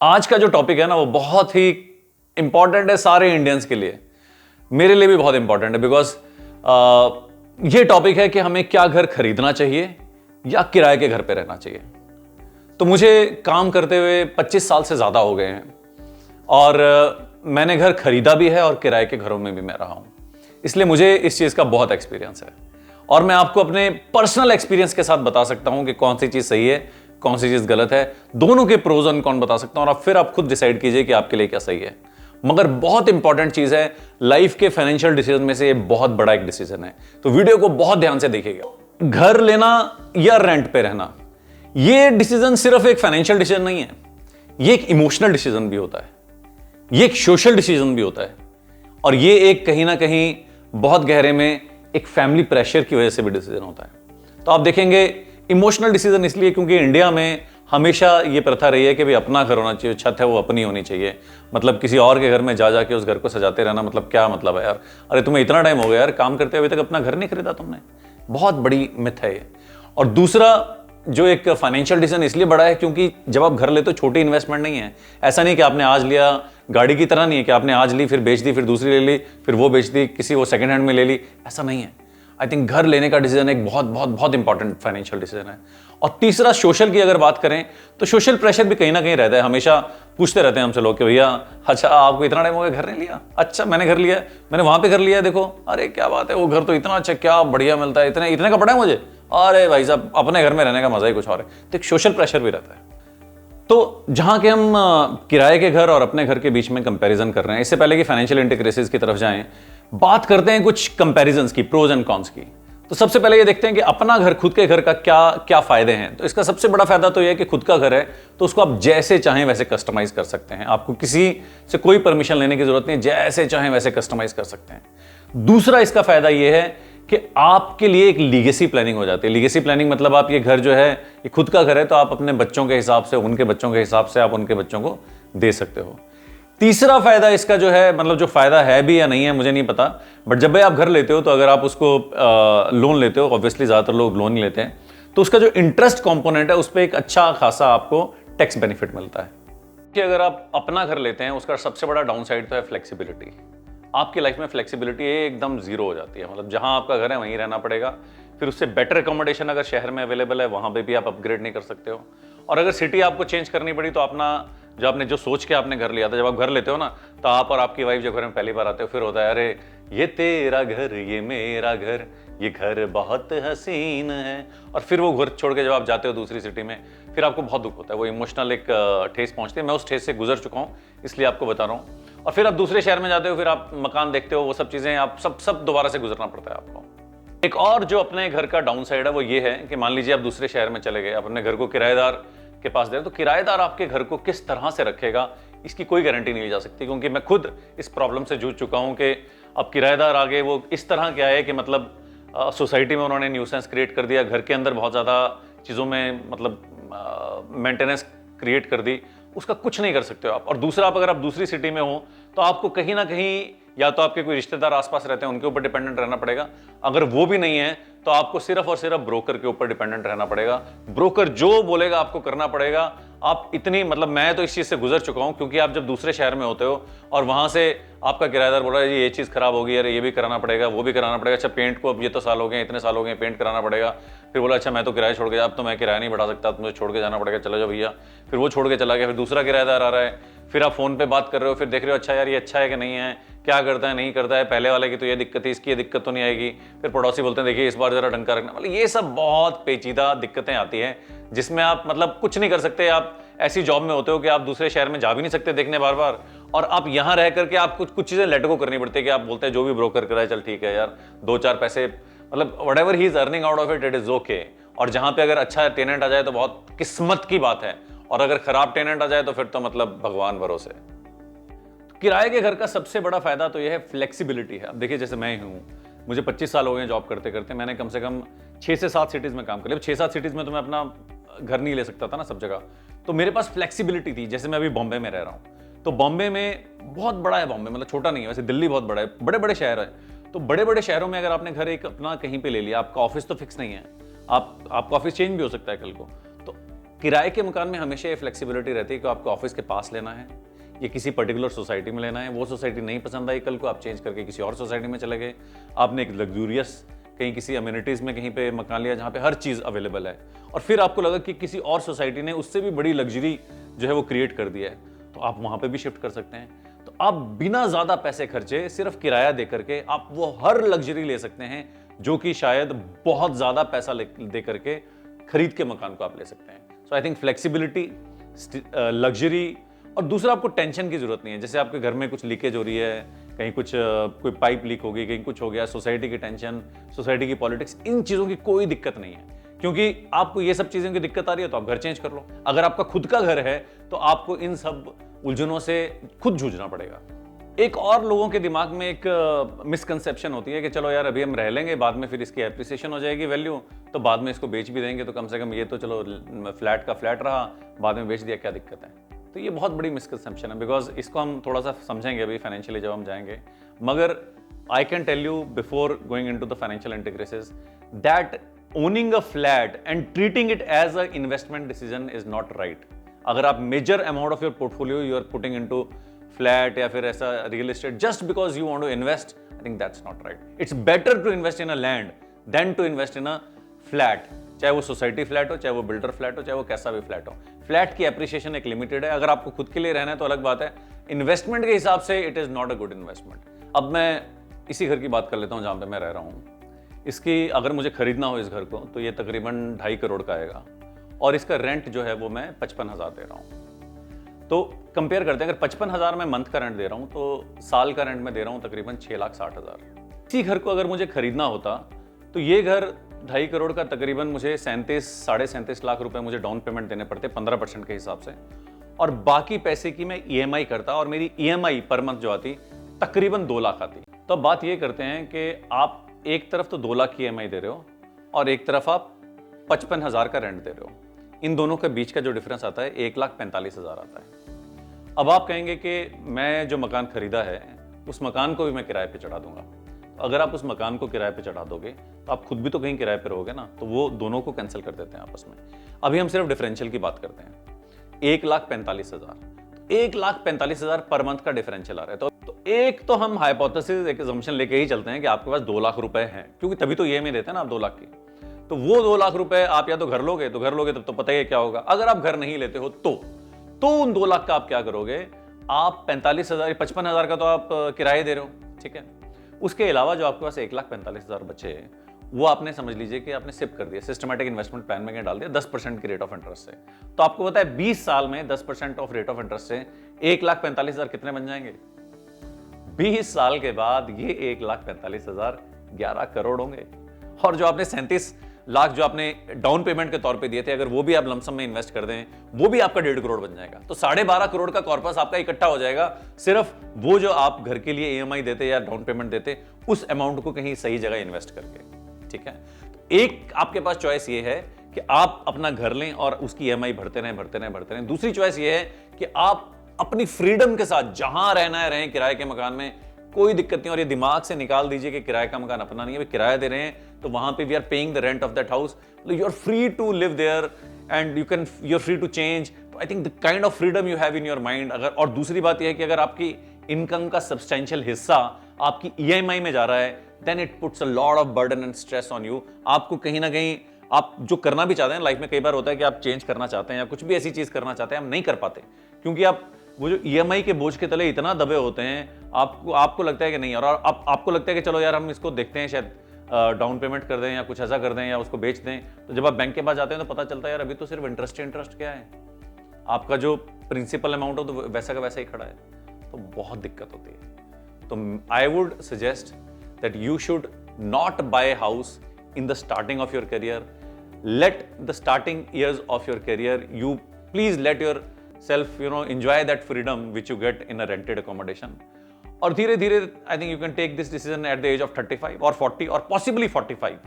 आज का जो टॉपिक है ना वो बहुत ही इंपॉर्टेंट है सारे इंडियंस के लिए। मेरे लिए भी बहुत इंपॉर्टेंट है बिकॉज ये टॉपिक है कि हमें क्या घर खरीदना चाहिए या किराए के घर पे रहना चाहिए। तो मुझे काम करते हुए 25 साल से ज्यादा हो गए हैं और मैंने घर खरीदा भी है और किराए के घरों में भी मैं रहा हूं, इसलिए मुझे इस चीज का बहुत एक्सपीरियंस है और मैं आपको अपने पर्सनल एक्सपीरियंस के साथ बता सकता हूं कि कौन सी चीज सही है कौन सी चीज गलत है, दोनों के प्रोज एंड कॉन बता सकता हूं और फिर आप खुद डिसाइड कीजिए कि आपके लिए क्या सही है। मगर बहुत इंपॉर्टेंट चीज है, लाइफ के फाइनेंशियल डिसीजन में से ये बहुत बड़ा एक डिसीजन है, तो वीडियो को बहुत ध्यान से देखिएगा। घर लेना या रेंट पे रहना, ये डिसीजन सिर्फ एक फाइनेंशियल डिसीजन नहीं है, ये एक इमोशनल डिसीजन भी होता है, ये एक सोशल डिसीजन भी होता है और ये एक कहीं ना कहीं बहुत गहरे में एक फैमिली प्रेशर की वजह से भी डिसीजन होता है। तो आप देखेंगे इमोशनल डिसीजन इसलिए क्योंकि इंडिया में हमेशा ये प्रथा रही है कि भाई अपना घर होना चाहिए, छत है वो अपनी होनी चाहिए। मतलब किसी और के घर में जा जाके उस घर को सजाते रहना, मतलब क्या मतलब है यार? अरे तुम्हें इतना टाइम हो गया यार काम करते हुए, अभी तक अपना घर नहीं खरीदा तुमने। बहुत बड़ी मिथ है ये। और दूसरा जो एक फाइनेंशियल डिसीजन इसलिए बड़ा है क्योंकि जब आप घर लेते हो छोटी इन्वेस्टमेंट नहीं है। ऐसा नहीं कि आपने आज लिया, गाड़ी की तरह नहीं है कि आपने आज ली फिर बेच दी फिर दूसरी ले ली फिर वो बेच दी, किसी वो सेकंड हैंड में ले ली, ऐसा नहीं है। आई थिंक घर लेने का डिसीजन एक बहुत बहुत बहुत इंपॉर्टेंट फाइनेंशियल डिसीजन है। और तीसरा सोशल की अगर बात करें तो सोशल प्रेशर भी कहीं ना कहीं रहता है। हमेशा पूछते रहते हैं हमसे लोग कि भैया अच्छा आपको इतना टाइम हो गया घर नहीं लिया? अच्छा मैंने घर लिया, मैंने वहां पे घर लिया, देखो अरे क्या बात है वो घर तो इतना अच्छा क्या बढ़िया मिलता है, इतने इतने का पड़ा है मुझे। अरे भाई साहब अपने घर में रहने का मजा ही कुछ और है। तो एक सोशल प्रेशर भी रहता है। तो जहां के हम किराए के घर और अपने घर के बीच में कंपैरिजन कर रहे हैं, इससे पहले कि फाइनेंशियल इंटीग्रेसिस की तरफ जाएं, बात करते हैं कुछ कंपैरिजंस की, प्रोज एंड कॉन्स की। तो सबसे पहले ये देखते हैं कि अपना घर, खुद के घर का क्या क्या फायदे हैं। तो इसका सबसे बड़ा फायदा तो यह है कि खुद का घर है तो उसको आप जैसे चाहें वैसे कस्टमाइज कर सकते हैं। आपको किसी से कोई परमिशन लेने की जरूरत नहीं, जैसे चाहें वैसे कस्टमाइज कर सकते हैं। दूसरा इसका फायदा यह है कि आपके लिए एक लीगेसी प्लानिंग हो जाती है। लीगेसी प्लानिंग मतलब आप ये घर जो है ये खुद का घर है तो आप अपने बच्चों के हिसाब से, उनके बच्चों के हिसाब से आप उनके बच्चों को दे सकते हो। तीसरा फायदा इसका जो है, मतलब जो फायदा है भी या नहीं है मुझे नहीं पता, बट जब भी आप घर लेते हो तो अगर आप उसको लोन लेते हो, ऑब्वियसली ज्यादातर लोग लोन ही लेते हैं, तो उसका जो इंटरेस्ट कंपोनेंट है उस पर एक अच्छा खासा आपको टैक्स बेनिफिट मिलता है। कि अगर आप अपना घर लेते हैं उसका सबसे बड़ा डाउन साइड तो है फ्लेक्सिबिलिटी। आपकी लाइफ में फ्लेक्सिबिलिटी एकदम जीरो हो जाती है। मतलब जहां आपका घर है वहीं रहना पड़ेगा, फिर उससे बेटर अकोमोडेशन अगर शहर में अवेलेबल है वहां पे भी आप अपग्रेड नहीं कर सकते हो। और अगर सिटी आपको चेंज करनी पड़ी तो अपना जो आपने जो सोच के आपने घर लिया था, जब आप घर लेते हो ना तो आप और आपकी वाइफ जब घर में पहली बार आते हो फिर होता है अरे ये तेरा घर ये मेरा घर, ये घर बहुत हसीन है। और फिर वो घर छोड़ के जब आप जाते हो दूसरी सिटी में फिर आपको बहुत दुख होता है, वो इमोशनल एक ठेस पहुंचती है। मैं उस ठेस से गुजर चुका हूँ इसलिए आपको बता रहा हूँ। और फिर आप दूसरे शहर में जाते हो, फिर आप मकान देखते हो, वो सब चीजें आप सब दोबारा से गुजरना पड़ता है आपको। एक और जो अपने घर का डाउन साइड है वो ये है कि मान लीजिए आप दूसरे शहर में चले गए, आप अपने घर को किराएदार के पास दे रहे, तो किराएदार आपके घर को किस तरह से रखेगा इसकी कोई गारंटी नहीं ली जा सकती। क्योंकि मैं खुद इस प्रॉब्लम से जूझ चुका हूं कि अब किराएदार आगे वो इस तरह के आए कि मतलब सोसाइटी में उन्होंने न्यूसेंस क्रिएट कर दिया, घर के अंदर बहुत ज़्यादा चीज़ों में मतलब मेंटेनेंस क्रिएट कर दी, उसका कुछ नहीं कर सकते हो आप। और दूसरा, आप अगर आप दूसरी सिटी में हो तो आपको कहीं ना कहीं या तो आपके कोई रिश्तेदार आसपास रहते हैं उनके ऊपर डिपेंडेंट रहना पड़ेगा, अगर वो भी नहीं है तो आपको सिर्फ और सिर्फ ब्रोकर के ऊपर डिपेंडेंट रहना पड़ेगा। ब्रोकर जो बोलेगा आपको करना पड़ेगा। आप इतनी, मतलब मैं तो इस चीज से गुजर चुका हूं क्योंकि आप जब दूसरे शहर में होते हो और वहां से आपका किराएदार बोल रहा है ये चीज खराब होगी, अरे ये भी कराना पड़ेगा वो भी कराना पड़ेगा, अच्छा पेंट को अब ये तो साल हो गए, इतने साल हो गए, पेंट कराना पड़ेगा। फिर बोला अच्छा मैं तो किराया छोड़ के, अब तो मैं किराया नहीं बढ़ा सकता, मुझे छोड़ के जाना पड़ेगा, चलो जाओ भैया। फिर वो छोड़ के चला गया, फिर दूसरा किराएदार आ रहा है, फिर आप फोन पे बात कर रहे हो, फिर देख रहे हो अच्छा यार ये अच्छा है कि नहीं है, क्या करता है नहीं करता है, पहले वाले की तो ये दिक्कत थी, इसकी ये दिक्कत तो नहीं आएगी। फिर पड़ोसी बोलते हैं देखिए इस बार जरा ढंग का रखना। मतलब ये सब बहुत पेचीदा दिक्कतें आती हैं जिसमें आप मतलब कुछ नहीं कर सकते। आप ऐसी जॉब में होते हो कि आप दूसरे शहर में जा भी नहीं सकते देखने बार बार, और आप यहां रह करके आप कुछ चीजें लेट गो करनी पड़ती है कि आप बोलते हैं जो भी ब्रोकर कराए चल ठीक है यार, दो चार पैसे मतलब whatever he is earning out of it is okay. और जहां पे अगर अच्छा टेनेंट आ जाए तो बहुत किस्मत की बात है, और अगर खराब टेनेंट आ जाए तो फिर तो मतलब भगवान भरोसे। किराए के घर का सबसे बड़ा फायदा तो यह है फ्लेक्सिबिलिटी है। अब देखिए जैसे मैं ही हूँ, मुझे 25 साल हो गए जॉब करते करते, मैंने कम से कम 6 से 7 सिटीज में काम कर लिया। 6-7 सिटीज में तो मैं अपना घर नहीं ले सकता था ना सब जगह, तो मेरे पास फ्लेक्सिबिलिटी थी। जैसे मैं अभी बॉम्बे में रह रहा हूँ, तो बॉम्बे में बहुत बड़ा है, बॉम्बे मतलब छोटा नहीं है, वैसे दिल्ली बहुत बड़ा है, बड़े बड़े शहर है। तो बड़े बड़े शहरों में अगर आपने घर एक अपना कहीं पे ले लिया, आपका ऑफिस तो फिक्स नहीं है, आपका ऑफिस चेंज भी हो सकता है कल को, तो किराए के मकान में हमेशा ये फ्लेक्सिबिलिटी रहती है कि आपको ऑफिस के पास लेना है, ये किसी पर्टिकुलर सोसाइटी में लेना है, वो सोसाइटी नहीं पसंद आई कल को आप चेंज करके किसी और सोसाइटी में चले गए, आपने एक लग्जूरियस कहीं किसी अम्यूनिटीज़ में कहीं पे मकान लिया जहाँ पे हर चीज़ अवेलेबल है, और फिर आपको लगा कि किसी और सोसाइटी ने उससे भी बड़ी लग्जरी जो है वो क्रिएट कर दिया है, तो आप वहाँ पे भी शिफ्ट कर सकते हैं। तो आप बिना ज़्यादा पैसे खर्चे सिर्फ किराया दे करके आप वो हर लग्जरी ले सकते हैं जो कि शायद बहुत ज़्यादा पैसा दे करके खरीद के मकान को आप ले सकते हैं। सो आई थिंक फ्लेक्सिबिलिटी, लग्जरी, और दूसरा आपको टेंशन की जरूरत नहीं है। जैसे आपके घर में कुछ लीकेज हो रही है, कहीं कुछ कोई पाइप लीक हो गई, कहीं कुछ हो गया, सोसाइटी की टेंशन, सोसाइटी की पॉलिटिक्स, इन चीज़ों की कोई दिक्कत नहीं है, क्योंकि आपको ये सब चीज़ों की दिक्कत आ रही है तो आप घर चेंज कर लो। अगर आपका खुद का घर है तो आपको इन सब उलझनों से खुद जूझना पड़ेगा। एक और लोगों के दिमाग में एक मिसकंसेप्शन होती है कि चलो यार अभी हम रह लेंगे, बाद में फिर इसकी एप्रिसिएशन हो जाएगी वैल्यू, तो बाद में इसको बेच भी देंगे, तो कम से कम ये तो चलो फ्लैट का फ्लैट रहा, बाद में बेच दिया, क्या दिक्कत है। तो ये बहुत बड़ी मिसकंसेप्शन है, बिकॉज इसको हम थोड़ा सा समझेंगे अभी फाइनेंशियली जब हम जाएंगे। मगर I can tell you before going into the financial intricacies that owning a flat and treating it as a investment decision is not right. अगर आप major amount of your portfolio you are putting into flat या फिर ऐसा real estate just because you want to invest, I think that's not right. It's better to invest in a land than to invest in a flat, चाहे वो society flat हो, चाहे वो builder flat हो, चाहे वो कैसा भी फ्लैट हो। फ्लैट की एप्रिसिएशन एक लिमिटेड है, अगर आपको खुद के लिए रहना है तो अलग बात है। इन्वेस्टमेंट के हिसाब से it is not a good investment. अब मैं इसी घर की बात कर लेता हूं जहां पे मैं रह रहा हूं। इसकी अगर मुझे खरीदना हो इस घर को तो ये तकरीबन 2.5 करोड़ का आएगा, और इसका रेंट जो है वो मैं 55,000 दे रहा हूं। तो कंपेयर करते हैं, अगर 55,000 मैं मंथ का रेंट दे रहा हूं तो साल का रेंट मैं दे रहा हूं तकरीबन 6,60,000। इसी घर को अगर मुझे खरीदना होता तो ये घर 2.5 करोड़ का तकरीबन मुझे 37-37.5 लाख रुपए मुझे डाउन पेमेंट देने पड़ते 15% के हिसाब से, और बाकी पैसे की मैं ईएमआई करता, और मेरी ईएमआई पर मंथ जो आती तकरीबन 2 लाख आती। तो अब बात ये करते हैं कि आप एक तरफ तो 2 लाख की ईएमआई दे रहे हो और एक तरफ आप 55,000 का रेंट दे रहे हो, इन दोनों के बीच का जो डिफरेंस आता है 1,45,000 आता है। अब आप कहेंगे कि मैं जो मकान खरीदा है उस मकान को भी मैं किराए पे चढ़ा दूंगा। अगर आप उस मकान को किराए पे चढ़ा दोगे तो आप खुद भी तो कहीं किराए पे रहोगे ना, तो वो दोनों को कैंसिल कर देते हैं आपस में। अभी हम सिर्फ डिफरेंशियल की बात करते हैं। 1,45,000 1,45,000 पर मंथ का डिफरेंशियल आ रहा है। तो एक तो हम हाइपोथेसिस, एक अजम्पशन लेके ही चलते हैं कि आपके पास 2 लाख रुपए हैं, क्योंकि तभी तो ईएमआई देते हैं ना आप 2 लाख की। तो वो 2 लाख रुपए आप या तो घर लोगे, तो घर लोगे तब तो पता ही है क्या होगा। अगर आप घर नहीं लेते हो तो उन 2 लाख का आप क्या करोगे, आप 45,000 55,000 का तो आप किराए दे रहे हो, ठीक है। उसके अलावा जो आपके पास 1,45,000 बचे, वो आपने समझ लीजिए कि आपने सिप कर दिया, सिस्टमैटिक इन्वेस्टमेंट प्लान में डाल दिया 10% की रेट ऑफ इंटरेस्ट से। तो आपको पता है 20 साल में 10% ऑफ रेट ऑफ इंटरेस्ट से 1,45,000 कितने बन जाएंगे? 20 साल के बाद ये 1,45,000 11 करोड़ होंगे। और जो आपने 37 लाख जो आपने डाउन पेमेंट के तौर पे दिए थे, अगर वो भी आप लमसम में इन्वेस्ट कर दें, वो भी आपका 1.5 करोड़ बन जाएगा। तो 12.5 करोड़ का कॉर्पस आपका इकट्ठा हो जाएगा, सिर्फ वो जो आप घर के लिए ईएमआई देते या डाउन पेमेंट देते उस अमाउंट को कहीं सही जगह इन्वेस्ट करके, ठीक है। तो एक आपके पास चॉइस ये है कि आप अपना घर लें और उसकी ईएमआई भरते रहें। दूसरी चॉइस ये है कि आप अपनी फ्रीडम के साथ जहां रहना है रहें, किराए के मकान में, कोई दिक्कत नहीं। और ये दिमाग से निकाल दीजिए कि किराए का मकान अपना नहीं है, वे किराया दे रहे हैं, तो वहां पे we are paying the rent of that house, you are free to live there and you are free to change. तो I think the kind of freedom you have in your mind. अगर, और दूसरी बात यह है कि अगर आपकी इनकम का सब्सटेंशियल हिस्सा आपकी ईएमआई में जा रहा है, then it puts a lot of burden and stress on you. आपको कहीं ना कहीं आप जो करना भी चाहते हैं लाइफ में, कई बार होता है कि आप चेंज करना चाहते हैं या कुछ भी ऐसी चीज करना चाहते हैं, आप नहीं कर पाते, क्योंकि आप वो जो ईएमआई के बोझ के तले इतना दबे होते हैं, आपको लगता है कि नहीं, और आपको लगता है कि चलो यार हम इसको देखते हैं, शायद डाउन पेमेंट कर दें या कुछ ऐसा कर दें या उसको बेच दें। तो जब आप बैंक के पास जाते हैं तो पता चलता है यार अभी तो सिर्फ इंटरेस्ट क्या है, आपका जो प्रिंसिपल अमाउंट हो तो वैसा का वैसा ही खड़ा है। तो बहुत दिक्कत होती है। तो I would suggest that you should not buy house in the starting of your career. Let the starting years of your career, you please let your self enjoy that freedom which you get in a rented accommodation, और धीरे धीरे I think you can take this decision at the age of 35 or 40 or possibly 45,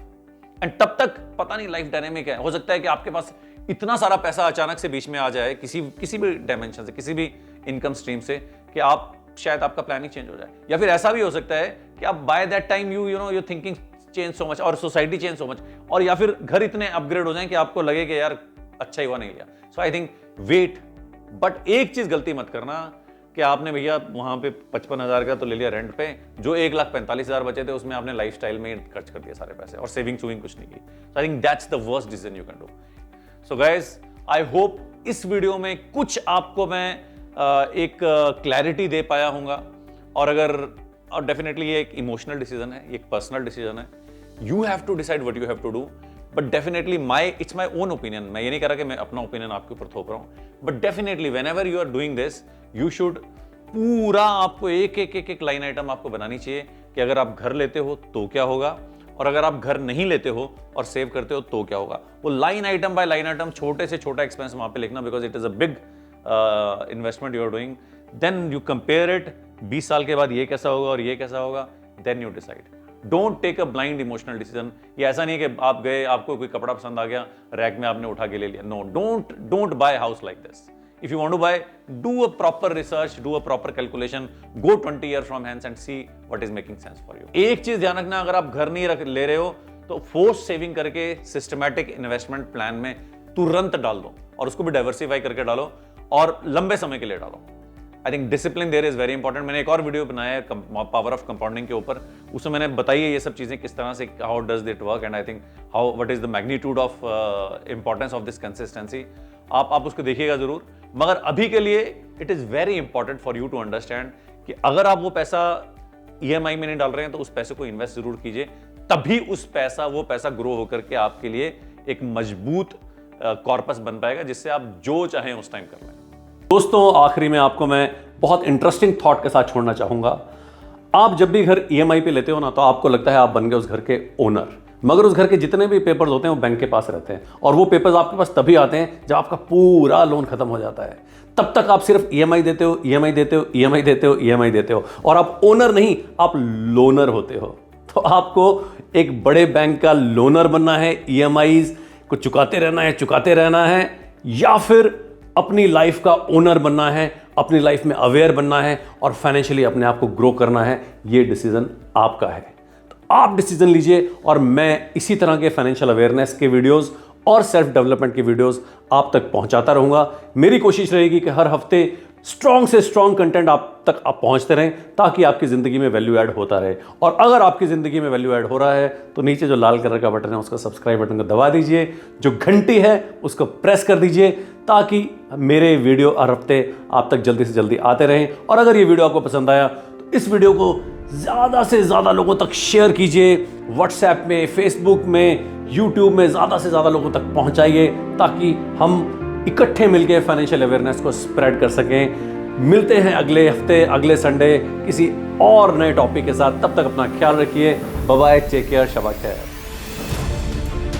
and तब तक पता नहीं life dynamic है, हो सकता है कि आपके पास इतना सारा पैसा अचानक से बीच में आ जाए किसी भी डायमेंशन से, किसी भी इनकम स्ट्रीम से, कि आप शायद आपका प्लान ही चेंज हो जाए। या फिर ऐसा भी हो सकता है कि आप by that time your thinking change so much और सोसाइटी चेंज सो मच, और या फिर घर इतने अपग्रेड हो जाए कि आपको लगे कि यार अच्छा ही हुआ नहीं लिया। सो आई थिंक वेट, बट एक चीज गलती मत करना कि आपने भैया वहां पे 55,000 का तो ले लिया रेंट पे, जो 1,45,000 बचे थे उसमें आपने लाइफस्टाइल में खर्च कर दिया सारे पैसे और सेविंग कुछ नहीं की। So I think that's the worst decision you can do. So guys, I hope इस वीडियो में कुछ आपको मैं एक क्लैरिटी दे पाया हूंगा। और डेफिनेटली ये एक इमोशनल डिसीजन है, ये एक पर्सनल डिसीजन है। You have to decide what you have to do, but definitely it's my own opinion. मैं ये नहीं कह रहा कि मैं अपना ओपिनियन आपके ऊपर थोप रहा हूं, but definitely whenever you are doing this, you should पूरा आपको एक लाइन आइटम आपको बनानी चाहिए कि अगर आप घर लेते हो तो क्या होगा, और अगर आप घर नहीं लेते हो और सेव करते हो तो क्या होगा। वो line item by line item, छोटे से छोटा एक्सपेंस वहां पे लिखना, because it is a big investment you are doing. Then you compare it, 20 साल के बाद ये कैसा होगा और ये कैसा होगा, then you decide. Don't take a blind emotional decision. ये ऐसा नहीं है कि आप गए, आपको कोई कपड़ा पसंद आ गया, रैक में आपने उठा के ले लिया। No, don't buy house like this. If you want to buy, do a proper research, do a proper calculation, go 20 years from hence and see what is making sense for you. एक चीज ध्यान रखना, अगर आप घर नहीं ले रहे हो तो फोर्स सेविंग करके सिस्टमैटिक इन्वेस्टमेंट प्लान में तुरंत डाल दो, और उसको भी डाइवर्सिफाई करके डालो और लंबे समय के लिए डालो। I think discipline there is very important. मैंने एक और वीडियो बनाया है पावर ऑफ कंपाउंडिंग के ऊपर, उसमें मैंने बताई है ये सब चीजें किस तरह से, how does it work, and I think how what is the magnitude of importance of this consistency. आप उसको देखिएगा जरूर। मगर अभी के लिए it is very important for you to understand कि अगर आप वो पैसा ईएमआई में नहीं डाल रहे हैं तो उस पैसे को इन्वेस्ट जरूर कीजिए, तभी वो पैसा ग्रो होकर के आपके लिए एक मजबूत कॉर्पस बन पाएगा, जिससे आप जो चाहें उस टाइम कर लें। दोस्तों, आखिरी में आपको मैं बहुत इंटरेस्टिंग थॉट के साथ छोड़ना चाहूंगा। आप जब भी घर ईएमआई पे लेते हो ना, तो आपको लगता है आप बन गए उस घर के ओनर, मगर उस घर के जितने भी पेपर्स होते हैं वो बैंक के पास रहते हैं, और वो पेपर्स आपके पास तभी आते हैं जब आपका पूरा लोन खत्म हो जाता है। तब तक आप सिर्फ ईएमआई देते हो, ईएमआई देते हो, ईएमआई देते हो, ईएमआई देते हो, और आप ओनर नहीं, आप लोनर होते हो। तो आपको एक बड़े बैंक का लोनर बनना है, ईएमआईज को चुकाते रहना है, या फिर अपनी लाइफ का ओनर बनना है, अपनी लाइफ में अवेयर बनना है और फाइनेंशियली अपने आप को ग्रो करना है। ये डिसीजन आपका है, तो आप डिसीजन लीजिए। और मैं इसी तरह के फाइनेंशियल अवेयरनेस के वीडियोस और सेल्फ डेवलपमेंट की वीडियोस आप तक पहुंचाता रहूंगा। मेरी कोशिश रहेगी कि हर हफ्ते स्ट्रॉन्ग से स्ट्रॉन्ग कंटेंट आप तक पहुंचते रहें, ताकि आपकी जिंदगी में वैल्यू ऐड होता रहे। और अगर आपकी जिंदगी में वैल्यू ऐड हो रहा है तो नीचे जो लाल कलर का बटन है उसका सब्सक्राइब बटन को दबा दीजिए, जो घंटी है उसको प्रेस कर दीजिए, ताकि मेरे वीडियो हर हफ्ते आप तक जल्दी से जल्दी आते रहें। और अगर ये वीडियो आपको पसंद आया तो इस वीडियो को ज़्यादा से ज़्यादा लोगों तक शेयर कीजिए, व्हाट्सएप में, फेसबुक में, यूट्यूब में ज़्यादा से ज़्यादा लोगों तक पहुंचाइए, ताकि हम इकट्ठे मिलकर फाइनेंशियल अवेयरनेस को स्प्रेड कर सकें। मिलते हैं अगले हफ्ते, अगले संडे किसी और नए टॉपिक के साथ। तब तक अपना ख्याल रखिए। Bye bye, take care, Shaba खैर।